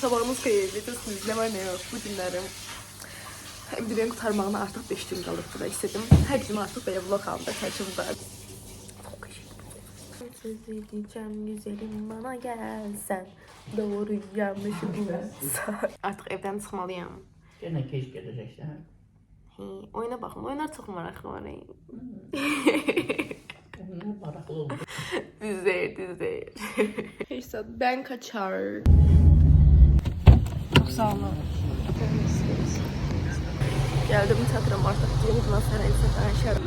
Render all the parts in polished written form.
sabahımız xeyirli. Bilirsiniz, nə var nə yox bu günlərim. Videonun qurtarmağına artıq 5 gün qalıbdı da istedim. Hər gün artıq belə vlog aldı karşımda. Söz edeceğim güzelim bana gelsen. Doğru yanlışı bulsan. Artıq evdən çıxmalıyam. Gene keş gələcəksən. Oyuna baxın, oyunlar çox maraqlı var. Onlar maraqlı olur. Düzeyir. Neyse ben kaçar. Çok sağ olun. Geldim çatırım artık. Yenidən sənə şərəm.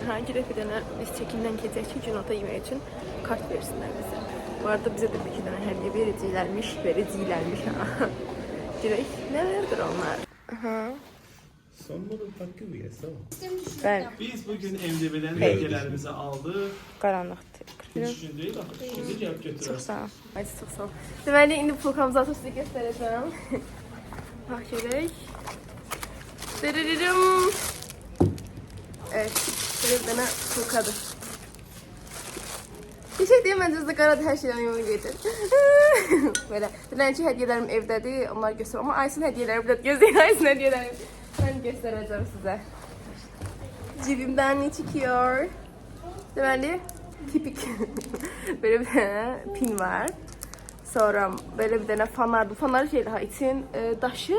Hangi refideler biz çekimden keçək ki, günota yemək üçün kart versinlər bizə. Bu arada bizə də bir iki dənə hədiyyə verəcəklərmiş ha. Direkt nelerdir onlar? Sonları hakkı üyesi o. Ben Biz bugün MDB'den hediyelerimizi aldık. qaranlıqdır. Hiç gün değil ama şimdi cevap Çok götürürüz. sağ ol. Hadi çok sağ ol. Deməli indi pulkamızı atıb sizə göstərəcəm. Bax görək. Dırırırım. Evet, böyle bir tane pulkadır. Bir şey diyeyim, bence de qaradır, hər şeydən yolu gedir. Böyle, dilənçi hədiyyələrim evdədir, onlar göstərir. Ama Aysin hədiyyələri burada gözləyir, Aysin hədiyyələri. Ben göstereceğim size. Cebimden ne çıkıyor? Deməli, tipik. Böyle bir tane pin var. Sonra böyle bir tane fanar. Bu fanar şey daha için daşı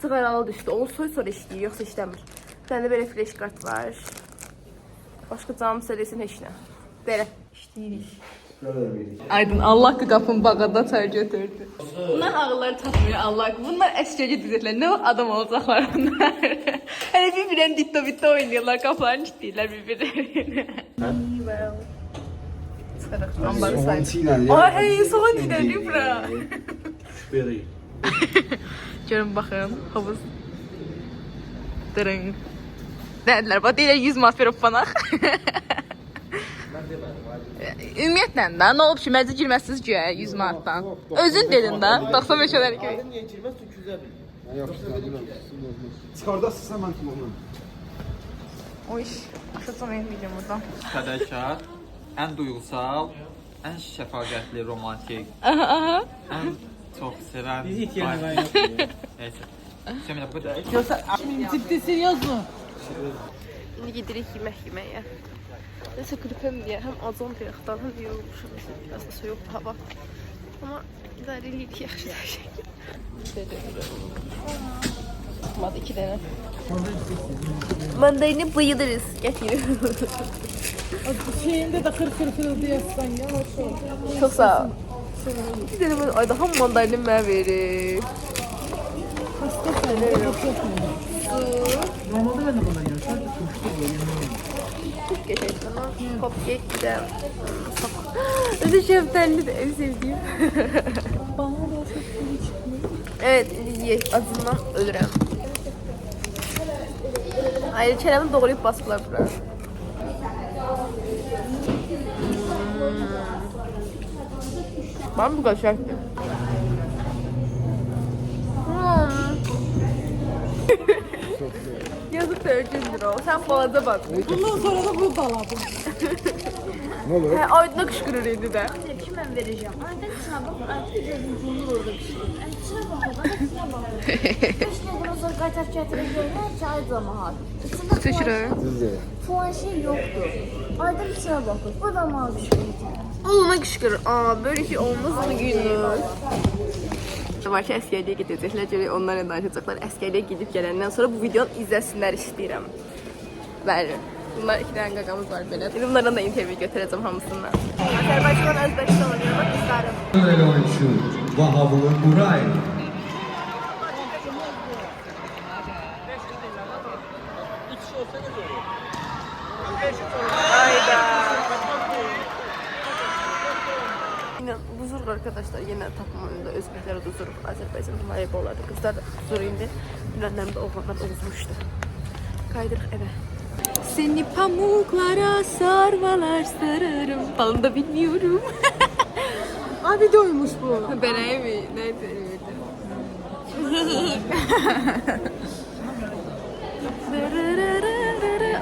cığaralı düştü. Onu sonra işləyir, yoxsa işləmir. Bir tane de böyle flash kart var. Başka canım söylesin heç nə. Belə işləyirik. Aydın Allah ki qapını bağada çay götürdü. Bunlar ağılları çatmıyor Allah ki. Bunlar əskəci dizirlər. Ne adam olacaqlar bunlar. Hani bir-birlərini ditto oynuyorlar. Qapılarını kilitləyirlər bir-birlərini. Çıxarıq. Ambarı sayın. Ay soğan iləli bura. Şüpheli. Görün baxın. Havuz. Dırın. Nədilər? Bax deyirlər 100 manat verib banaq. Ümumiyyətlə də, nə olub ki, məcə girməzsiniz ki, 100 manatdan. Özün dedin də, 95 ödər ki. Niye girmez? 200'e bin. Çıkardasın hemen kullanın. O iş, açacağım en videom buradan. Fədakar, ən duyğusal, ən şəfaqətli, romantik, Aha. ən çox sevən. Biz ilk yerine ben yapmıyorum. Neyse. Semina bu kadar. Ciddi seriyoz mu? İndi gidirik yeməyə. Nəsə qripəm deyə, həm acam bayaqdan, həm yorulmuşam. Biraz da soyuq hava. Amma idare edirik, yaxşı hər şey. Tutmadı 2 dənə. Mandalini bayılırız. Gətirin. Şeyinde de kır diyorsan ya. Çox sağ ol. Bir dənə mən, ay daha mandalini mənə verir. Normalde ben de bundan yiyorum. Sadece turşu böyle. Çok geçer sana. Cupcake bir de. Öyle şeftali de en sevdiğim. Bana da şeftali çıkmıyor. Evet, ye. Acından ölürüm. Ayrıca çenemi doğrayıp bastılar buraya. Var mı bu kadar şarkı? Yazık da öcündür o. Sen balaca bak. Bundan sonra da bu daladım. Ne olur? He, aydına kışkırır indi de. Tepki ben vereceğim. Aynen içine bak. Artık gözüm orada bir şey. Yani içine bak. Bana içine bak. İşte bunu sonra kaçak çatırı görüyor. Çay zamanı. İçinde Teşekkür puan şey yoktu. Aynen içine bakın. Bu da mavi şey. Oğluna kışkırır. Aa, böyle şey olmaz mı Gülnur? Var ki əskərliyə gedəcəklər, görək onlarla danışacaqlar. Əskərliyə gedib gələndən sonra bu videonu izləsinlər istəyirəm. Bəli. Bunlar 2 dənə qaqamız var belə. İndi bunlardan da intervyu götürəcəm hamısından. Azərbaycan Özbəkistan oynuyor, qızlarım. Öyle oyuncu Vahablı Buray. Hayda. Yine buzuruk arkadaşlar, yine tapma oyunda Özbekler buzuruk, Azerbaycan voleybollarda kızlar da buzuruk indi. Dünənlərimdə oğlanlar olmuşdu. Kaydırıq eve. Seni pamuklara sarmalar sararım. Falan da bilmiyorum. Abi doymuş bu. Benay mi? Neydi?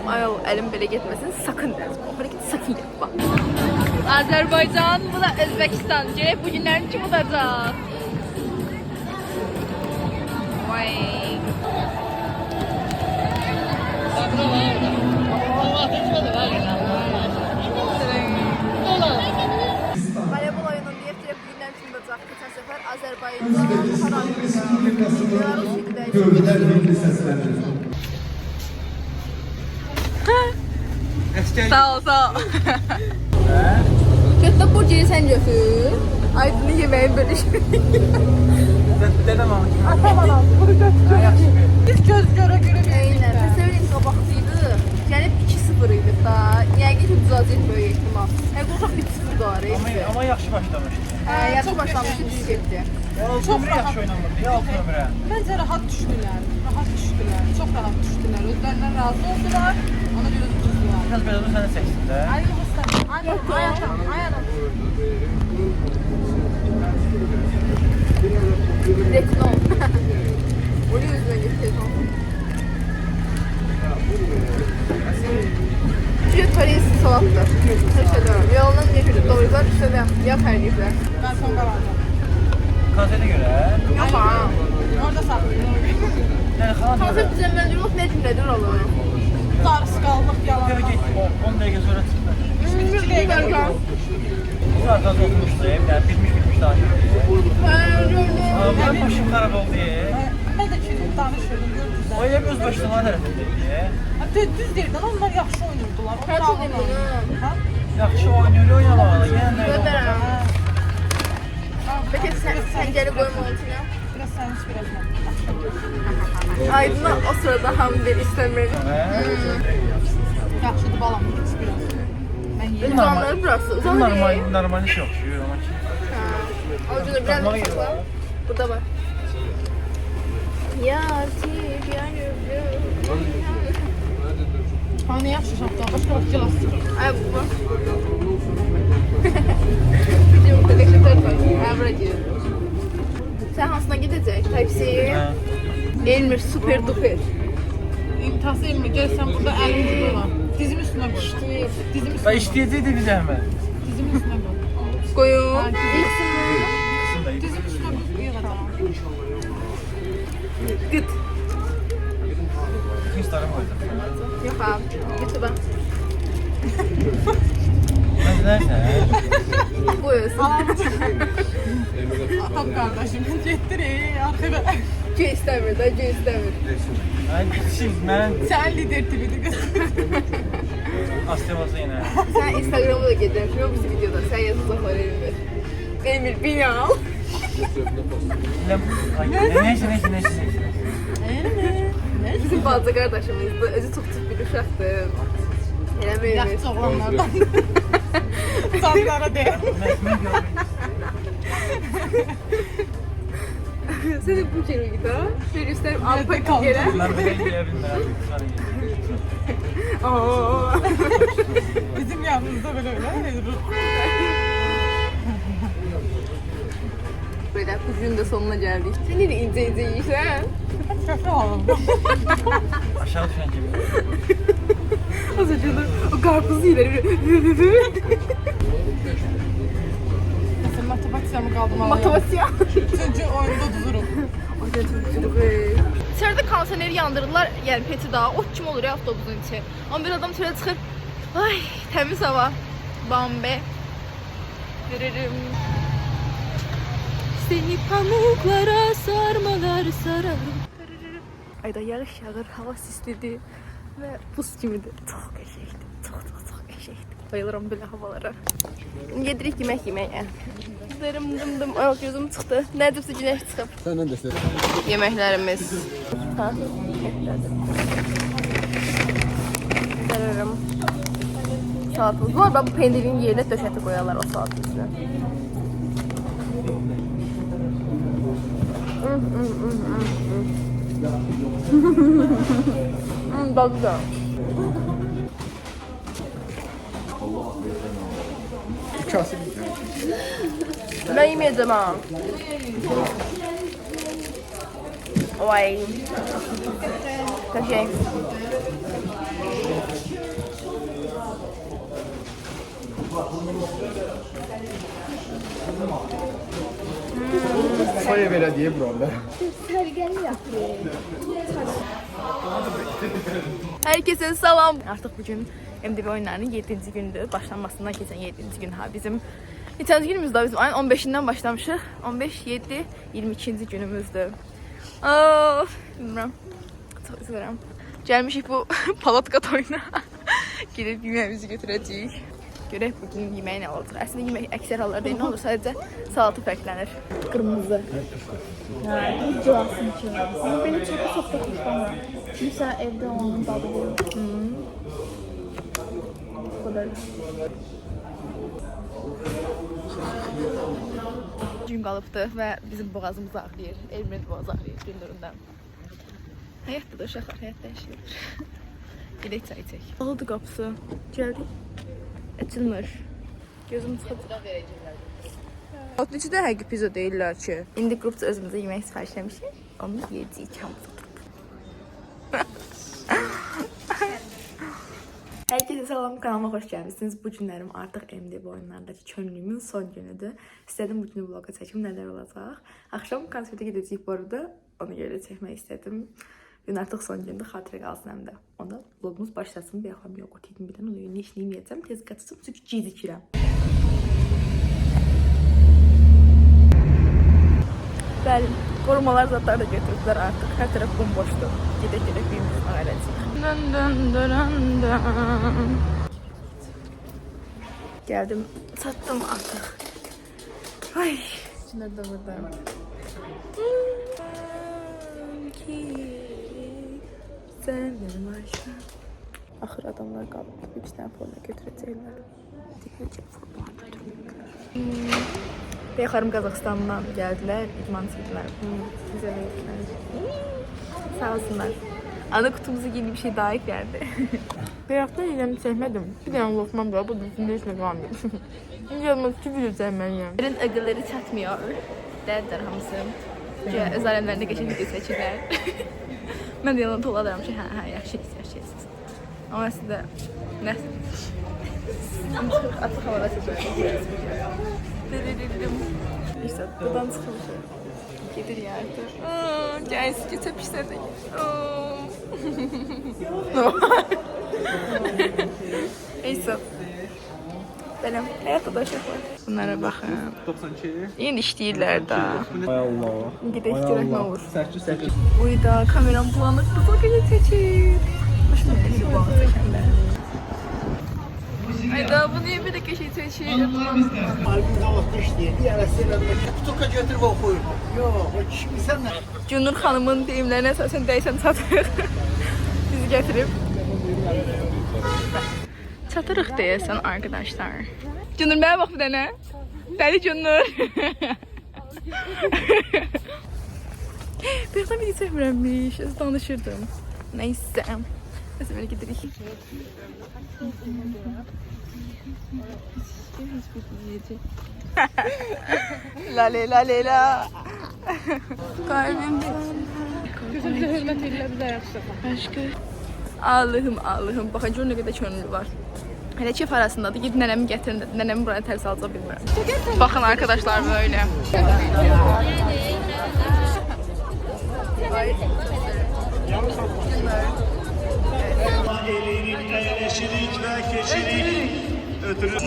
Ay, elim belə getməsin, sakın dərs. O hareket sakın yapma. Azərbaycan, bu da Özbəkistan. Görək bu günlərin kim olacaq? Vay. Voleybol oyunun diğer bu günlərin kim olacaq? Keçən səfər Azərbaycan, Belarus idi. Gövdələr birlikdə səslənir. Sağ ol, sağ ol. Götür burgeri sən götür. Aydın'ı yeməyin bölüşməyik. Dedem ama. Bunu götür. Biz göz göre göre Eynən. Təsəvvür qabaqlıydı. Gəlib 2-0 idi da. Yəqin ki, düzələcək böyük ehtimal. Qorxaq 3-0 dolar. Ama yaxşı başlamışdı. Yaxşı başlamışdı, pis getdi. Çok rahat Yaxşı oynamadı. Ya altı ömrə. Bence rahat düştüler. Rahat düştüler. Çok rahat düştüler. Özlerinden razı oldular. Ona göre tuttular. Biraz biraz da səni çəksin də. Aynen Hasan. Aynen. Aynen. Retinol. Onu yüzüne getirdim. Çünkü Paris salattı. Teşekkür Yolundan geçirdik doğrudan üstüne yap her yerler. Ben son karardım. Konseptə görə. Yok ha. Orada saklıyorum. Yəni xalan Konsept düzenlendirmek ne cümledir olur? Darısı kaldık yalan. Görə get 10 dəqiqə sonra çıxdı. Üç dakika. Bu saat az oturmuşdu. Yəni bitmiş danışırdı. Ben başım xarab oldu. Ben de çizim danışırdım. O ev öz başına tərəfində idi. Düz derden onlar yaxşı oynurdular. O Kaç dağıldı. oynayayım bunu? Ha? Yaxşı oynayır, oynamalı. Yəni Götürəm. Peki sen geri koyma altına. Biraz sen hiç biraz ben. Aydın'a o sırada hamile istemeli. Yaxşıdır balam. Biraz. Ben yerim. Uzanları burası. Uzanır iyi. normal iş oxşuyur amma ki. Avucunu biraz sakla. Burada var. Yatir yanıyor. Hani yaxşı şaptan. Başka vakit lastik. Ay bu var. Videomu da kaçırtar var. Ay bırakıyorum. Sen hansına gidecek? Type-C'yi. Elmir super duper. İmtası elmi. Gel sen burada elini tutma. Dizim üstüne koy. Dizim Və üstüne koy. işləyəcək dedi zəhmət. Dizim üstüne koy. Koyun. Dizim üstüne koy. Yığacağım. Gıt. Instagram qoydum. Yok abi. YouTube'a. Mən nəsə? Buyursun. Atam kardeşim. Gettir arkada. C istemir da C istemir. Ay, siz mən Sen lider TV'de göster. astırması yenə. Sen Instagram'a da getirmiş. Yok bizim videoda. Sen yazıda var Elmir. Elmir beni al. Neyse. Bizim bazı kardeşimizdi. Özü çok tip bir uşaqdır. Elə Elmir. Yaxşı oğlanlardan. Sanlara değil. Sen de bu kere git ha. Bir üstelim alpak kaldı? yere. Mən belə eləyə bilmərəm. Oo. Bizim yanımızda böyle öyle. Böyle bugün de sonuna geldik. Sen de ince yiysen. Köfte alalım. Aşağı düşən kimi. Az önce de o karpuzu ileri. Mesela matematikse mi kaldım ağlayalım. Matematik. Çünkü oyunda duzurum. İçeride konserleri yandırdılar. Yani peti daha. O kim olur ya avtobusun içi. Ama bir adam şöyle çıkıp ay temiz hava. Bambe. Veririm. Seni pamuklara sarmalar sararım. Ayda yağış yağır, hava sislidi ve buz gibiydi. Çok eşekti, çok eşekti. Bayılırım böyle havalara. Yedirik yemek yemeğe. Gözlerim dım. Ay gözüm çıktı. Neredeyse güneş çıkıp. Senden de selam. Yemeklerimiz. Ha? Veririm. Salatamız var. Ben bu peynirin yerine döşeti koyarlar o salatanın üstüne. Daha güzel. Kasım. Ben yemeyeceğim ha. Vay. Teşekkür. Çay belə deyə buranda. Herkese salam. Artık bugün MDB oyunlarının 7. gündür. Başlanmasından geçen 7. gün ha. Bizim neçənci günümüzdür? Bizim ayın 15'inden başlamışıq. 15, 7, 22. günümüzdür. Bilmirəm. Çok üzülürəm. Gəlmişik bu palatka toyuna. Gidip yemeğimizi götürəcəyik. Görək bugün yeməyi nə olacaq. Əslində yemək əksər hallarda nə olur? Sadəcə salatı fərqlənir. Qırmızı. Cıvasın ki. Ama benim çok da hoşlanmıyor. Mesela evde onun dadı değil. Bu kadar. Gün qalıbdı və bizim boğazımız ağrıyır. Elmin boğazı ağrıyır gündüründən. Həyatda da uşaqlar, həyatda yaşayır. Gedək çay içək. Bağlıdır qapısı. Gəldik. Açılmır. Gözüm çıxıb. Neçədə həqiqi pizza deyirlər ki. İndi qrupda özümüzə yemək sifariş etmişik. Onu yeyəcəyik hamısı oturub. Herkese selam, kanalıma hoş gelmişsiniz. Bu günlerim artık MDB oyunlarındaki könlümün son günüdür. İstedim bu günü vloga çekim, neler olacak. Akşam konserte gidecek bu arada. Onu göre çekmek istedim. Gün artık son gündür, xatirə qalsın həm də. Onda vlogumuz başlasın. Bir yaxam yoğurt yedim birdən. Onu yönü işləyməyəcəm. Tez qaçacağım çünki gecikirəm. Bəli, korumalar zatları da götürdülər artıq. Hər tərəf bomboşdur. Gedək birimiz ailəcəyik. Geldim, sattım artık. Ay, şunlar da burada. Sen benim aşkım. Ahır adamlar kaldı. Bir tane forma götürecekler. Dikmeyecek forma götürmekler. Beyxarım Qazaxıstandan geldiler. İdman çektiler. Güzel ettiler. Sağ olsunlar. Ana kutumuza yeni bir şey daha eklerdi. Beyazdan yiyeceğimi sevmedim. Bir tane lokmam var. Bu düzünde hiç ne kalmıyor. Yanılmaz ki bir sevmeliyim. Yerin ıgıları çatmıyor. Derler hamısı. Öz alemlerinde geçen video seçirler. Ben de yanına tolalarım ki ha yaşayasınız. Ama sizde ne? Açık havada seçiyorsunuz. İşte buradan çıkmışım. Gelir yardır. Gelsin ki tepişledik. Neyse. Benim hayatta da şey var. Bunlara bakın. 92. Yeni işləyirlər da. Ay Allah. Gedək görək nə olur. 8. Uyda kameram bulanıq. Bu bakıcı çəkir. Başına bir bulanıq çəkirlər. Ayda bu niye bir de köşeyi çəkir? Albüm zavodda işləyir. Yarasıyla kutuka götürüb oxuyur. Yox, o kişi sən nə? Cunur xanımın deyimlərinə əsasən dəyişən çatırıq. Bizi gətirib. Çatırıq deyəsən arkadaşlar. Cunur mənə bax bir dənə. Dəli Cunur. Birdən bir çəkmirəmmiş. Öz danışırdım. Neyse. Neyse böyle gidirik. Lale lale la. Kalbimden. Gözümüze hürmet edirlər, bizə yaxşı. Başka. Allah'ım. Bakın gör ne kadar könüllü var. Hele çift arasındadır. Gidin nənəmi getirin dedi. Nənəmi buraya ters alacaq bilmirəm. Bakın arkadaşlar böyle. Elinin eleşirik ve keçirik ötürü.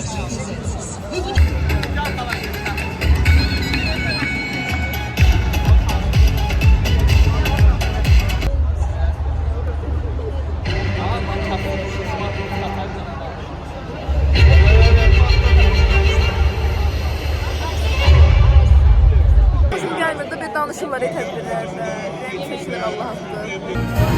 Gelmedi bir danışırlar tədbirlərdə. Seçilir Allah haqqı.